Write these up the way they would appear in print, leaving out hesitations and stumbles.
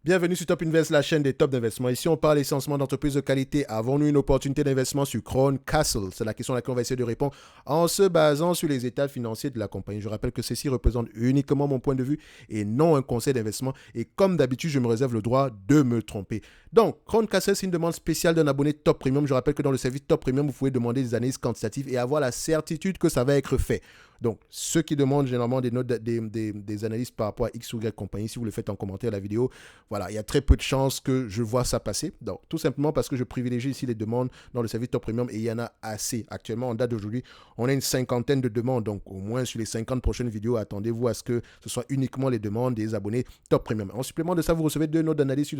Bienvenue sur Top Invest, la chaîne des tops d'investissement. Ici, on parle essentiellement d'entreprises de qualité. Avons-nous une opportunité d'investissement sur Crown Castle? C'est la question à laquelle on va essayer de répondre en se basant sur les états financiers de la compagnie. Je rappelle que ceci représente uniquement mon point de vue et non un conseil d'investissement. Et comme d'habitude, je me réserve le droit de me tromper. Donc, Crown Castle, c'est une demande spéciale d'un abonné Top Premium. Je rappelle que dans le service Top Premium, vous pouvez demander des analyses quantitatives et avoir la certitude que ça va être fait. Donc, ceux qui demandent généralement des notes, des analyses par rapport à X ou Y compagnie, si vous le faites en commentaire à la vidéo, voilà, il y a très peu de chances que je vois ça passer. Donc, tout simplement parce que je privilégie ici les demandes dans le service Top Premium et il y en a assez. Actuellement, en date d'aujourd'hui, on a une cinquantaine de demandes. Donc, au moins sur les 50 prochaines vidéos, attendez-vous à ce que ce soit uniquement les demandes des abonnés Top Premium. En supplément de ça, vous recevez deux notes d'analyse sur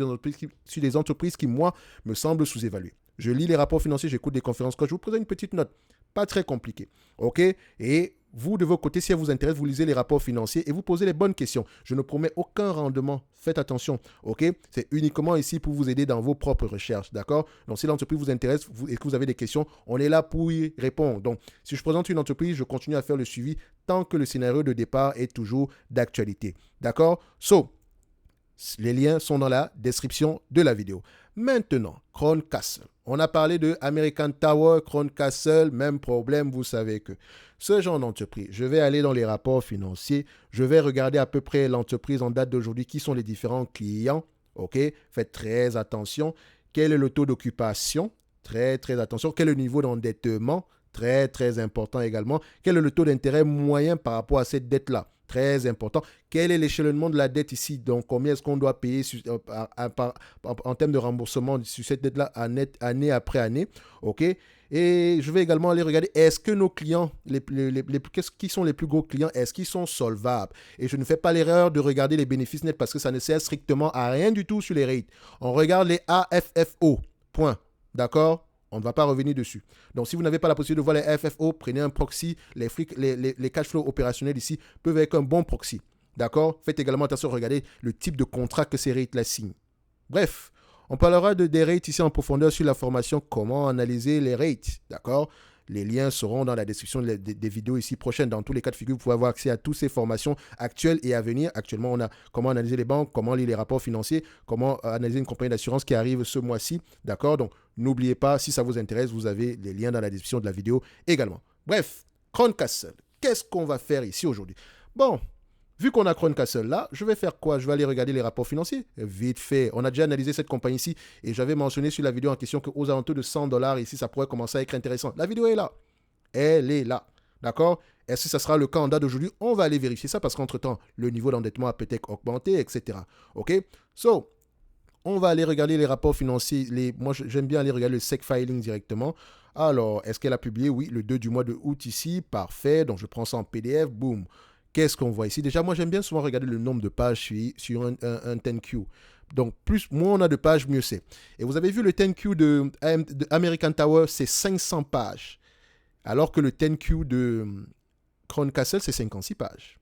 des entreprises qui, moi, me semblent sous-évaluées. Je lis les rapports financiers, j'écoute des conférences quand je vous présente une petite note. Pas très compliqué. OK? Et vous, de votre côté, si elle vous intéresse, vous lisez les rapports financiers et vous posez les bonnes questions. Je ne promets aucun rendement. Faites attention, ok? C'est uniquement ici pour vous aider dans vos propres recherches, d'accord? Donc, si l'entreprise vous intéresse et que vous avez des questions, on est là pour y répondre. Donc, si je présente une entreprise, je continue à faire le suivi tant que le scénario de départ est toujours d'actualité, d'accord? Les liens sont dans la description de la vidéo. Maintenant, Crown Castle. On a parlé de American Tower, Crown Castle, même problème, vous savez que ce genre d'entreprise, je vais aller dans les rapports financiers, je vais regarder à peu près l'entreprise en date d'aujourd'hui, qui sont les différents clients, ok? Faites très attention. Quel est le taux d'occupation? Très, très attention. Quel est le niveau d'endettement? Très, très important également. Quel est le taux d'intérêt moyen par rapport à cette dette-là? Très important. Quel est l'échelonnement de la dette ici? Donc, combien est-ce qu'on doit payer en termes de remboursement sur cette dette-là année après année? OK? Et je vais également aller regarder, est-ce que nos clients, qui sont les plus gros clients, est-ce qu'ils sont solvables? Et je ne fais pas l'erreur de regarder les bénéfices nets parce que ça ne sert strictement à rien du tout sur les rates. On regarde les AFFO. Point. D'accord? On ne va pas revenir dessus. Donc, si vous n'avez pas la possibilité de voir les FFO, prenez un proxy. Les cash flows opérationnels ici peuvent être un bon proxy. D'accord? Faites également attention à regarder le type de contrat que ces rates-là signent. Bref, on parlera des rates ici en profondeur sur la formation comment analyser les rates. D'accord? Les liens seront dans la description des vidéos ici prochaines. Dans tous les cas de figure, vous pouvez avoir accès à toutes ces formations actuelles et à venir. Actuellement, on a comment analyser les banques, comment lire les rapports financiers, comment analyser une compagnie d'assurance qui arrive ce mois-ci. D'accord? Donc, n'oubliez pas, si ça vous intéresse, vous avez les liens dans la description de la vidéo également. Bref, Crown Castle, qu'est-ce qu'on va faire ici aujourd'hui? Bon, vu qu'on a Crown Castle là, je vais faire quoi? Je vais aller regarder les rapports financiers. Vite fait. On a déjà analysé cette compagnie ici et j'avais mentionné sur la vidéo en question qu'aux alentours de 100 dollars ici, ça pourrait commencer à être intéressant. La vidéo est là. Elle est là. D'accord? Est-ce que ça sera le cas en date d'aujourd'hui? On va aller vérifier ça parce qu'entre-temps, le niveau d'endettement a peut-être augmenté, etc. OK? On va aller regarder les rapports financiers. Moi, j'aime bien aller regarder le SEC filing directement. Alors, est-ce qu'elle a publié? Oui, le 2 du mois de août ici. Parfait. Donc, je prends ça en PDF. Boum. Qu'est-ce qu'on voit ici? Déjà, moi, j'aime bien souvent regarder le nombre de pages sur un 10Q. Donc, moins on a de pages, mieux c'est. Et vous avez vu le 10Q de American Tower, c'est 500 pages. Alors que le 10Q de Crown Castle, c'est 56 pages.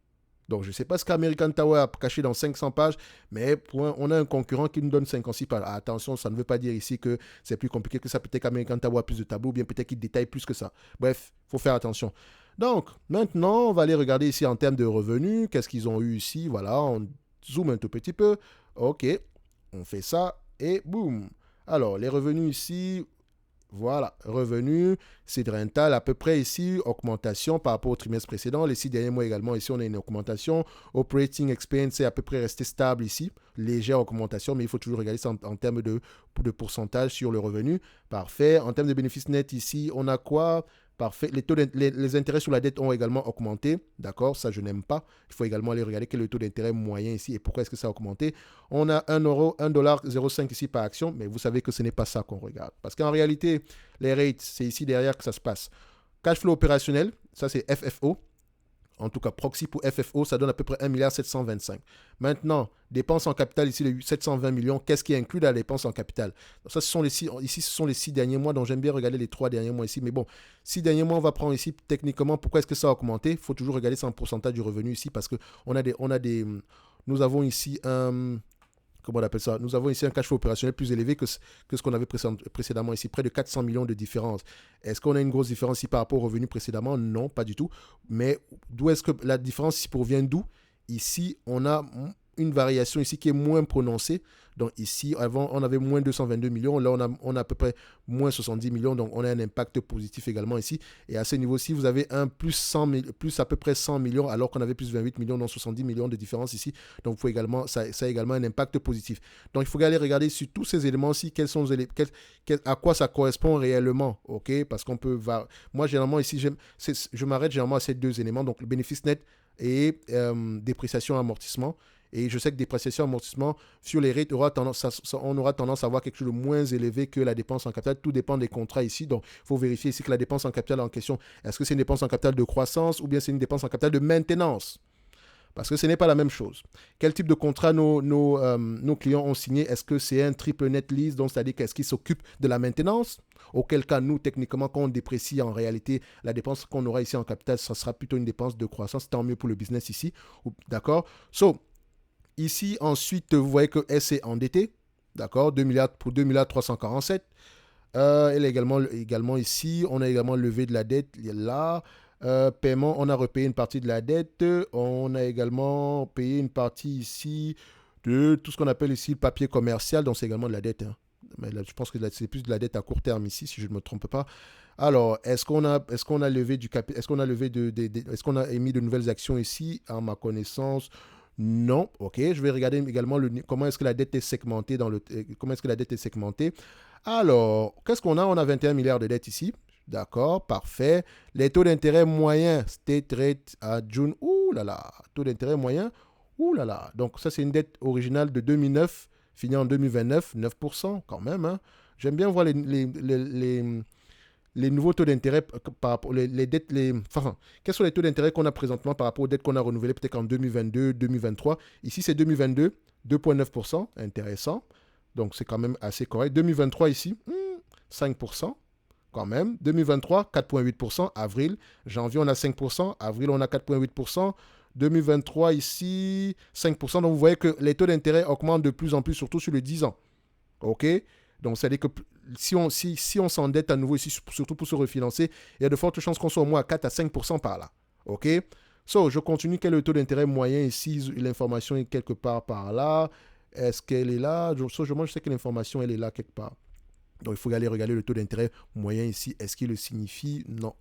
Donc, je ne sais pas ce qu'American Tower a caché dans 500 pages, mais on a un concurrent qui nous donne 56 pages. Ah, attention, ça ne veut pas dire ici que c'est plus compliqué que ça. Peut-être qu'American Tower a plus de tableaux, ou bien peut-être qu'il détaille plus que ça. Bref, il faut faire attention. Donc, maintenant, on va aller regarder ici en termes de revenus. Qu'est-ce qu'ils ont eu ici? Voilà, on zoome un tout petit peu. OK, on fait ça et boum. Alors, les revenus ici, voilà, revenus, c'est rental à peu près ici, augmentation par rapport au trimestre précédent. Les 6 derniers mois également, ici, on a une augmentation. Operating expense est à peu près resté stable ici. Légère augmentation, mais il faut toujours regarder ça en termes de pourcentage sur le revenu. Parfait. En termes de bénéfices nets ici, on a quoi? Parfait. Les intérêts sur la dette ont également augmenté. D'accord, ça je n'aime pas. Il faut également aller regarder quel est le taux d'intérêt moyen ici et pourquoi est-ce que ça a augmenté. On a 1 euro, 1,05$ ici par action, mais vous savez que ce n'est pas ça qu'on regarde. Parce qu'en réalité, les rates, c'est ici derrière que ça se passe. Cash flow opérationnel, ça c'est FFO. En tout cas, proxy pour FFO, ça donne à peu près 1,725 milliard. Maintenant, dépenses en capital, ici, les 720 millions. Qu'est-ce qui est inclus dans la dépense en capital? Donc ça, ici, ce sont les 6 derniers mois, donc j'aime bien regarder les 3 derniers mois ici. Mais bon, 6 derniers mois, on va prendre ici, techniquement, pourquoi est-ce que ça a augmenté? Il faut toujours regarder ça en pourcentage du revenu ici, parce que nous avons ici comment on appelle ça? Nous avons ici un cash flow opérationnel plus élevé que ce qu'on avait précédemment ici, près de 400 millions de différence. Est-ce qu'on a une grosse différence ici par rapport au revenu précédemment? Non, pas du tout. Mais d'où est-ce que la différence ici provient d'où? Ici, on a une variation ici qui est moins prononcée. Donc ici, avant, on avait moins 222 millions. Là, on a à peu près moins 70 millions. Donc, on a un impact positif également ici. Et à ce niveau-ci, vous avez un plus à peu près 100 millions, alors qu'on avait plus 28 millions, donc 70 millions de différence ici. Donc, ça a également un impact positif. Donc, il faut aller regarder sur tous ces éléments-ci, à quoi ça correspond réellement. OK? Parce qu'on peut... Moi, généralement, ici, je m'arrête généralement à ces deux éléments. Donc, le bénéfice net et dépréciation amortissement. Et je sais que dépréciation amortissement sur les rates, on aura tendance à avoir quelque chose de moins élevé que la dépense en capital. Tout dépend des contrats ici. Donc, il faut vérifier ici que la dépense en capital en question, est-ce que c'est une dépense en capital de croissance ou bien c'est une dépense en capital de maintenance? Parce que ce n'est pas la même chose. Quel type de contrat nos clients ont signé? Est-ce que c'est un triple net lease, donc c'est-à-dire qu'est-ce qu'ils s'occupent de la maintenance? Auquel cas, nous, techniquement, quand on déprécie en réalité la dépense qu'on aura ici en capital, ça sera plutôt une dépense de croissance. Tant mieux pour le business ici. D'accord? Ici, ensuite, vous voyez que S est endetté. D'accord? 2 milliards pour 2 milliards 347. Elle est également ici, on a également levé de la dette là. Paiement, on a repayé une partie de la dette. On a également payé une partie ici de tout ce qu'on appelle ici le papier commercial. Donc, c'est également de la dette. Hein. Mais là, je pense que c'est plus de la dette à court terme ici, si je ne me trompe pas. Alors, est-ce qu'on a levé du capital? Est-ce qu'on a émis de nouvelles actions ici? À ma connaissance, non. OK. Je vais regarder également comment est-ce que la dette est segmentée comment est-ce que la dette est segmentée. Alors, qu'est-ce qu'on a? On a 21 milliards de dettes ici. D'accord, parfait. Les taux d'intérêt moyens, state rate à June. Ouh là là, taux d'intérêt moyen. Ouh là là. Donc, ça, c'est une dette originale de 2009, finie en 2029, 9% quand même. Hein. J'aime bien voir les nouveaux taux d'intérêt par rapport les dettes, enfin, quels sont les taux d'intérêt qu'on a présentement par rapport aux dettes qu'on a renouvelées peut-être en 2022, 2023. Ici, c'est 2022, 2,9%, intéressant. Donc, c'est quand même assez correct. 2023 ici, 5%, quand même. 2023, 4,8%. Avril, janvier, on a 5%. Avril, on a 4,8%. 2023 ici, 5%. Donc, vous voyez que les taux d'intérêt augmentent de plus en plus, surtout sur les 10 ans. OK? Donc, c'est-à-dire que si on s'endette à nouveau ici, surtout pour se refinancer, il y a de fortes chances qu'on soit au moins à 4 à 5% par là. OK? Je continue. Quel est le taux d'intérêt moyen ici? L'information est quelque part par là. Est-ce qu'elle est là? Moi, je sais que l'information, elle est là quelque part. Donc, il faut aller regarder le taux d'intérêt moyen ici. Est-ce qu'il le signifie? Non.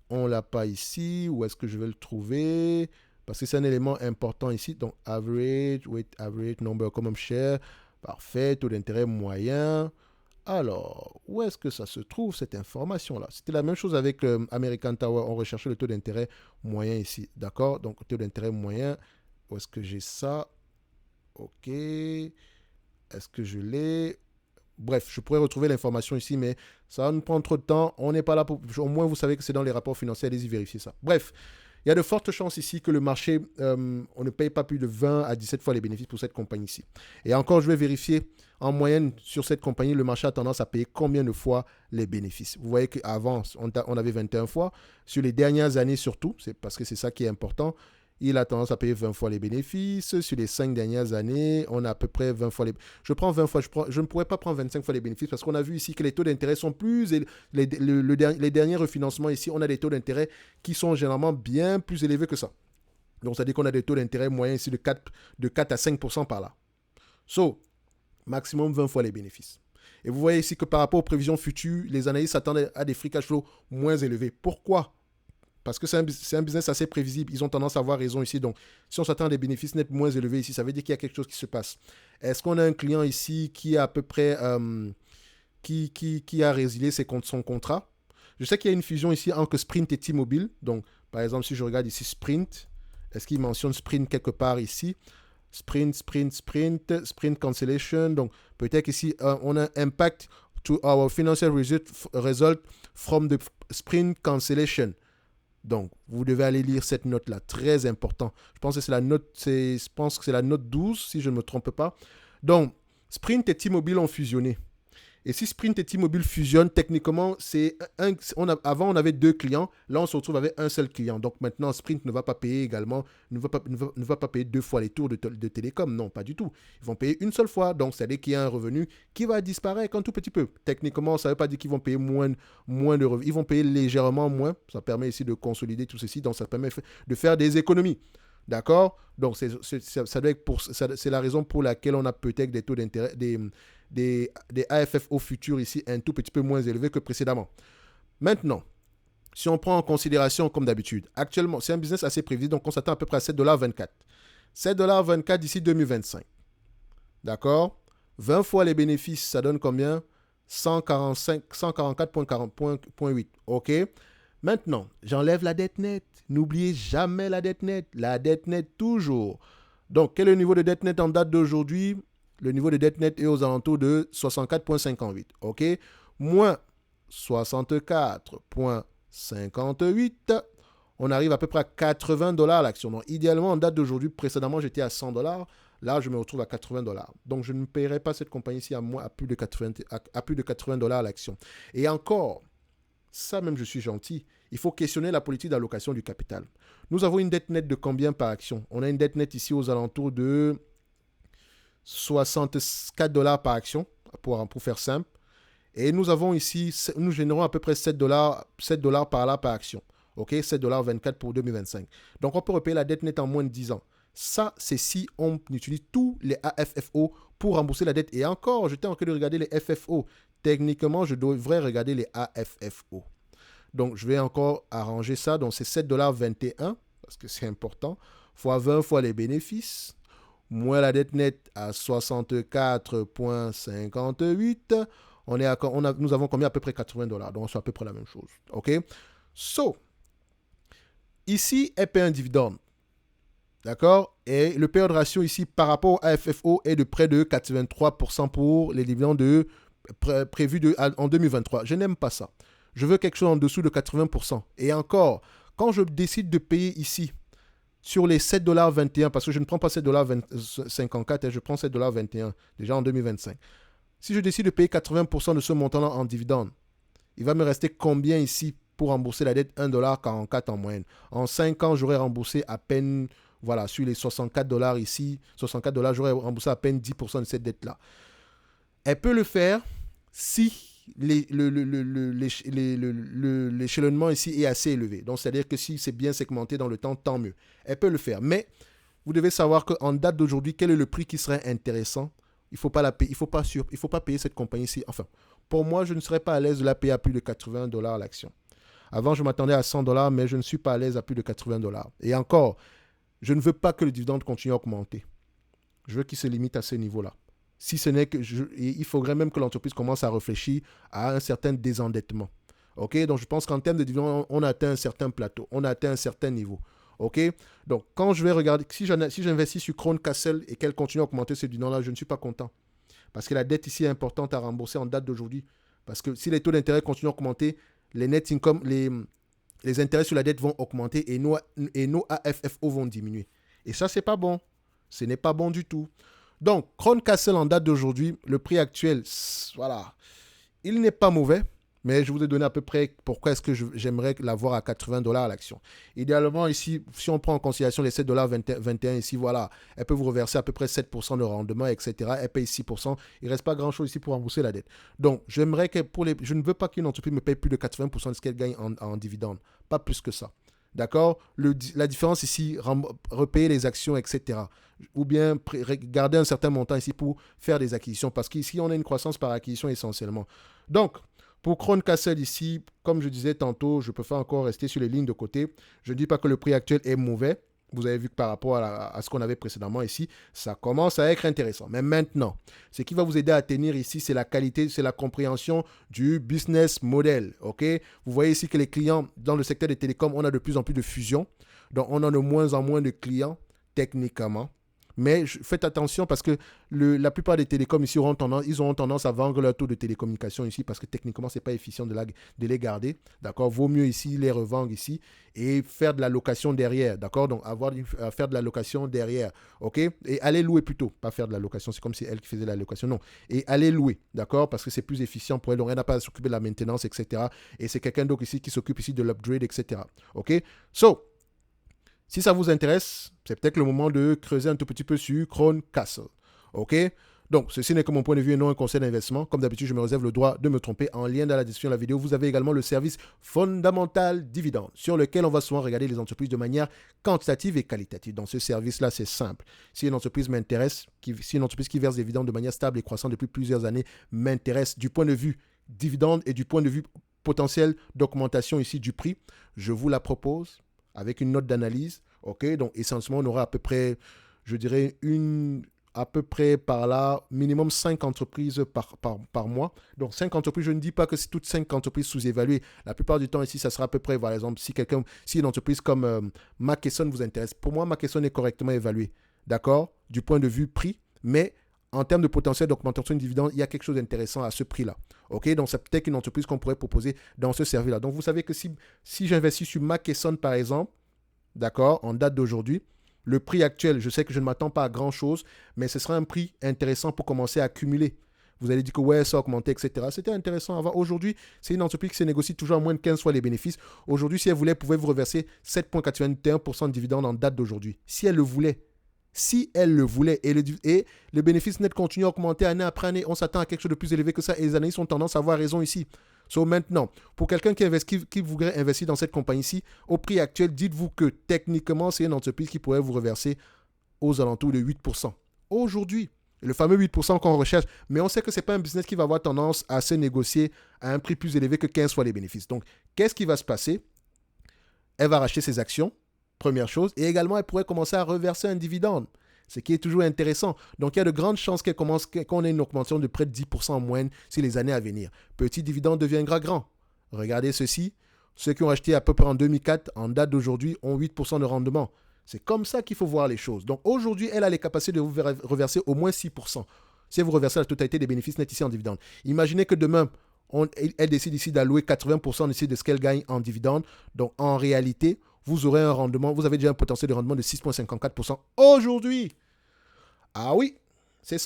On ne l'a pas ici. Où est-ce que je vais le trouver? Parce que c'est un élément important ici. Donc, average number common share. Parfait. Taux d'intérêt moyen. Alors, où est-ce que ça se trouve, cette information-là? C'était la même chose avec American Tower. On recherchait le taux d'intérêt moyen ici. D'accord? Donc, taux d'intérêt moyen. Où est-ce que j'ai ça? OK. Est-ce que je l'ai? Bref, je pourrais retrouver l'information ici, mais ça va nous prendre trop de temps. On n'est pas là pour... Au moins, vous savez que c'est dans les rapports financiers. Allez-y vérifier ça. Bref, il y a de fortes chances ici que le marché, on ne paye pas plus de 20 à 17 fois les bénéfices pour cette compagnie-ci. Et encore, je vais vérifier en moyenne sur cette compagnie, le marché a tendance à payer combien de fois les bénéfices. Vous voyez qu'avant, on avait 21 fois. Sur les dernières années surtout, c'est parce que c'est ça qui est important, il a tendance à payer 20 fois les bénéfices. Sur les 5 dernières années, on a à peu près 20 fois les... Je prends 20 fois, je ne pourrais pas prendre 25 fois les bénéfices parce qu'on a vu ici que les taux d'intérêt sont plus... Les derniers refinancements ici, on a des taux d'intérêt qui sont généralement bien plus élevés que ça. Donc, ça veut dire qu'on a des taux d'intérêt moyens ici de 4 à 5% par là. Maximum 20 fois les bénéfices. Et vous voyez ici que par rapport aux prévisions futures, les analystes s'attendent à des free cash flow moins élevés. Pourquoi? Parce que c'est un business assez prévisible. Ils ont tendance à avoir raison ici. Donc, si on s'attend à des bénéfices nets moins élevés ici, ça veut dire qu'il y a quelque chose qui se passe. Est-ce qu'on a un client ici qui a à peu près... qui a résilié son contrat? Je sais qu'il y a une fusion ici entre Sprint et T-Mobile. Donc, par exemple, si je regarde ici Sprint, est-ce qu'il mentionne Sprint quelque part ici? Sprint cancellation. Donc, peut-être qu'ici, on a impact to our financial result from the Sprint cancellation. Donc, vous devez aller lire cette note-là, très important. Je pense que c'est la note 12, si je ne me trompe pas. Donc, Sprint et T-Mobile ont fusionné. Et si Sprint et T-Mobile fusionnent, techniquement, avant, on avait 2 clients. Là, on se retrouve avec un seul client. Donc, maintenant, Sprint ne va pas payer également, ne va pas payer 2 fois les tours de télécom. Non, pas du tout. Ils vont payer une seule fois. Donc, c'est-à-dire qu'il y a un revenu qui va disparaître un tout petit peu. Techniquement, ça ne veut pas dire qu'ils vont payer moins de revenus. Ils vont payer légèrement moins. Ça permet ici de consolider tout ceci. Donc, ça permet de faire des économies. D'accord? Donc, ça doit être c'est la raison pour laquelle on a peut-être des taux d'intérêt, des AFFO futurs ici un tout petit peu moins élevés que précédemment. Maintenant, si on prend en considération, comme d'habitude, actuellement, c'est un business assez prévisible, donc on s'attend à peu près à 7,24 $. 7,24 $ d'ici 2025. D'accord? 20 fois les bénéfices, ça donne combien? 144,8. OK? Maintenant, j'enlève la dette nette. N'oubliez jamais la dette nette. La dette nette toujours. Donc, quel est le niveau de dette nette en date d'aujourd'hui? Le niveau de dette nette est aux alentours de 64,58. OK? Moins 64,58. On arrive à peu près à 80 $ l'action. Donc, idéalement, en date d'aujourd'hui, précédemment, j'étais à 100 $. Là, je me retrouve à 80 $. Donc, je ne paierai pas cette compagnie ici à plus de 80 $ l'action. Et encore, ça même, je suis gentil. Il faut questionner la politique d'allocation du capital. Nous avons une dette nette de combien par action? On a une dette nette ici aux alentours de 64 $ par action, pour faire simple. Et nous avons ici, nous générons à peu près 7 $ par là par action. OK, 7,24 $ pour 2025. Donc, on peut repayer la dette nette en moins de 10 ans. Ça, c'est si on utilise tous les AFFO pour rembourser la dette. Et encore, j'étais en train de regarder les FFO. Techniquement, je devrais regarder les AFFO. Donc, je vais encore arranger ça. Donc, c'est 7,21 $, parce que c'est important, fois 20 fois les bénéfices, moins la dette nette à 64,58. Nous avons combien? À peu près 80 $. Donc, c'est à peu près la même chose. OK? So, ici, elle paie un dividende. D'accord? Et le payout ratio ici, par rapport à FFO, est de près de 83% pour les dividendes prévus en 2023. Je n'aime pas ça. Je veux quelque chose en dessous de 80%. Et encore, quand je décide de payer ici, sur les 7,21 $, parce que je ne prends pas 7,54 $, je prends 7,21 $, déjà en 2025. Si je décide de payer 80% de ce montant-là en dividende, il va me rester combien ici pour rembourser la dette? 1,44 $ en moyenne. En 5 ans, j'aurais remboursé à peine, voilà, sur les 64 $ ici, 64 $, j'aurais remboursé à peine 10% de cette dette-là. Elle peut le faire si l'échelonnement ici est assez élevé. Donc, c'est-à-dire que si c'est bien segmenté dans le temps, tant mieux. Elle peut le faire. Mais vous devez savoir qu'en date d'aujourd'hui, quel est le prix qui serait intéressant? Il ne faut pas la payer, il faut pas payer cette compagnie ici. Enfin, pour moi, je ne serais pas à l'aise de la payer à plus de 80 $ l'action. Avant, je m'attendais à 100 $, mais je ne suis pas à l'aise à plus de 80 $. Et encore, je ne veux pas que le dividende continue à augmenter. Je veux qu'il se limite à ce niveau-là. Si ce n'est que il faudrait même que l'entreprise commence à réfléchir à un certain désendettement. OK? Donc, je pense qu'en termes de dividende, on a atteint un certain plateau. On a atteint un certain niveau. OK? Donc, quand je vais regarder, si j'investis sur Crown Castle et qu'elle continue à augmenter ce dividende-là, je ne suis pas content. Parce que la dette ici est importante à rembourser en date d'aujourd'hui. Parce que si les taux d'intérêt continuent à augmenter, les net income, les intérêts sur la dette vont augmenter et nos AFFO vont diminuer. Et ça, c'est pas bon. Ce n'est pas bon du tout. Donc, Crown Castle en date d'aujourd'hui, le prix actuel, voilà, il n'est pas mauvais, mais je vous ai donné à peu près pourquoi est-ce que j'aimerais l'avoir à 80 $ à l'action. Idéalement, ici, si on prend en considération les 7,21 $ ici, voilà, elle peut vous reverser à peu près 7% de rendement, etc. Elle paye 6%. Il ne reste pas grand-chose ici pour rembourser la dette. Donc, j'aimerais que je ne veux pas qu'une entreprise me paye plus de 80% de ce qu'elle gagne en dividende. Pas plus que ça. D'accord? La différence ici, repayer les actions, etc. Ou bien garder un certain montant ici pour faire des acquisitions. Parce qu'ici, on a une croissance par acquisition essentiellement. Donc, pour Crown Castle ici, comme je disais tantôt, je préfère encore rester sur les lignes de côté. Je ne dis pas que le prix actuel est mauvais. Vous avez vu que par rapport à ce qu'on avait précédemment ici, ça commence à être intéressant. Mais maintenant, ce qui va vous aider à tenir ici, c'est la qualité, c'est la compréhension du business model. OK? Vous voyez ici que les clients dans le secteur des télécoms, on a de plus en plus de fusions. Donc, on a de moins en moins de clients techniquement. Mais faites attention parce que la plupart des télécoms ici auront tendance à vendre leur taux de télécommunication ici parce que techniquement, ce n'est pas efficient de les garder. D'accord? Vaut mieux ici les revendre ici et faire de la location derrière. D'accord? Donc, faire de la location derrière. OK? Et aller louer plutôt. Pas faire de la location. C'est comme si elle qui faisait la location. Non. Et aller louer. D'accord? Parce que c'est plus efficient pour elle. Donc, elle n'a pas à s'occuper de la maintenance, etc. Et c'est quelqu'un d'autre ici qui s'occupe ici de l'upgrade, etc. OK? So, si ça vous intéresse, c'est peut-être le moment de creuser un tout petit peu sur Crown Castle. OK? Donc, ceci n'est que mon point de vue et non un conseil d'investissement. Comme d'habitude, je me réserve le droit de me tromper. En lien dans la description de la vidéo, vous avez également le service fondamental dividende sur lequel on va souvent regarder les entreprises de manière quantitative et qualitative. Dans ce service-là, c'est simple. Si une entreprise m'intéresse, si une entreprise qui verse des dividendes de manière stable et croissante depuis plusieurs années m'intéresse du point de vue dividende et du point de vue potentiel d'augmentation ici du prix, je vous la propose avec une note d'analyse. OK, donc essentiellement, on aura à peu près, je dirais, à peu près par là, minimum 5 entreprises par mois. Donc 5 entreprises, je ne dis pas que c'est toutes 5 entreprises sous-évaluées. La plupart du temps ici, ça sera à peu près, par exemple, si une entreprise comme McKesson vous intéresse, pour moi, McKesson est correctement évalué, d'accord, du point de vue prix, mais en termes de potentiel d'augmentation de dividendes, il y a quelque chose d'intéressant à ce prix-là. OK, donc c'est peut-être une entreprise qu'on pourrait proposer dans ce service-là. Donc vous savez que si j'investis sur McKesson, par exemple, d'accord, en date d'aujourd'hui, le prix actuel, je sais que je ne m'attends pas à grand-chose, mais ce sera un prix intéressant pour commencer à accumuler. Vous allez dire que ouais, ça a augmenté, etc. C'était intéressant avant. Aujourd'hui, c'est une entreprise qui se négocie toujours à moins de 15 fois les bénéfices. Aujourd'hui, si elle voulait, elle pouvait vous reverser 7,81% de dividendes en date d'aujourd'hui. Si elle le voulait. Si elle le voulait. Et le bénéfice net continue à augmenter année après année. On s'attend à quelque chose de plus élevé que ça. Et les analystes ont tendance à avoir raison ici. Maintenant, pour quelqu'un qui voudrait investir dans cette compagnie-ci, au prix actuel, dites-vous que techniquement, c'est une entreprise qui pourrait vous reverser aux alentours de 8%. Aujourd'hui, le fameux 8% qu'on recherche, mais on sait que ce n'est pas un business qui va avoir tendance à se négocier à un prix plus élevé que 15 fois les bénéfices. Donc, qu'est-ce qui va se passer? Elle va racheter ses actions, première chose, et également, elle pourrait commencer à reverser un dividende, ce qui est toujours intéressant. Donc, il y a de grandes chances qu'on ait une augmentation de près de 10% en moyenne sur les années à venir. Petit dividende deviendra grand. Regardez ceci. Ceux qui ont acheté à peu près en 2004, en date d'aujourd'hui, ont 8% de rendement. C'est comme ça qu'il faut voir les choses. Donc, aujourd'hui, elle a les capacités de vous reverser au moins 6%. Si vous reversez la totalité des bénéfices nets ici en dividende. Imaginez que demain, elle décide ici d'allouer 80% ici de ce qu'elle gagne en dividende. Donc, en réalité, vous aurez un rendement, vous avez déjà un potentiel de rendement de 6,54% aujourd'hui. Ah oui, c'est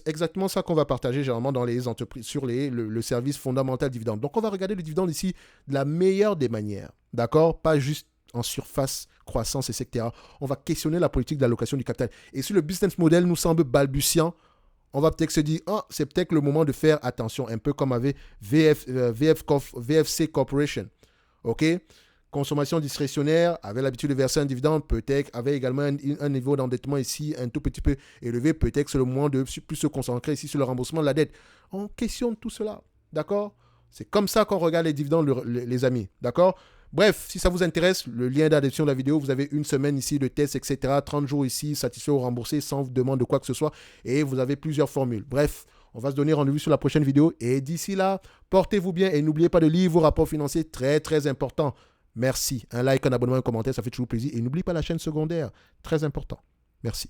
exactement ça qu'on va partager généralement dans les entreprises sur le service fondamental dividende. Donc, on va regarder le dividende ici de la meilleure des manières. D'accord? Pas juste en surface, croissance, etc. On va questionner la politique d'allocation du capital. Et si le business model nous semble balbutiant, on va peut-être se dire, c'est peut-être le moment de faire attention, un peu comme avec VFC Corporation. OK? Consommation discrétionnaire, avait l'habitude de verser un dividende, peut-être, avait également un niveau d'endettement ici un tout petit peu élevé, peut-être c'est le moment de plus se concentrer ici sur le remboursement de la dette. On questionne tout cela, d'accord? C'est comme ça qu'on regarde les dividendes, les amis, d'accord? Bref, si ça vous intéresse, le lien d'adhésion de la vidéo, vous avez une semaine ici de test, etc., 30 jours ici, satisfait ou remboursé, sans demande de quoi que ce soit, et vous avez plusieurs formules. Bref, on va se donner rendez-vous sur la prochaine vidéo, et d'ici là, portez-vous bien, et n'oubliez pas de lire vos rapports financiers, très très important. Merci. Un like, un abonnement, un commentaire, ça fait toujours plaisir. Et n'oublie pas la chaîne secondaire. Très important. Merci.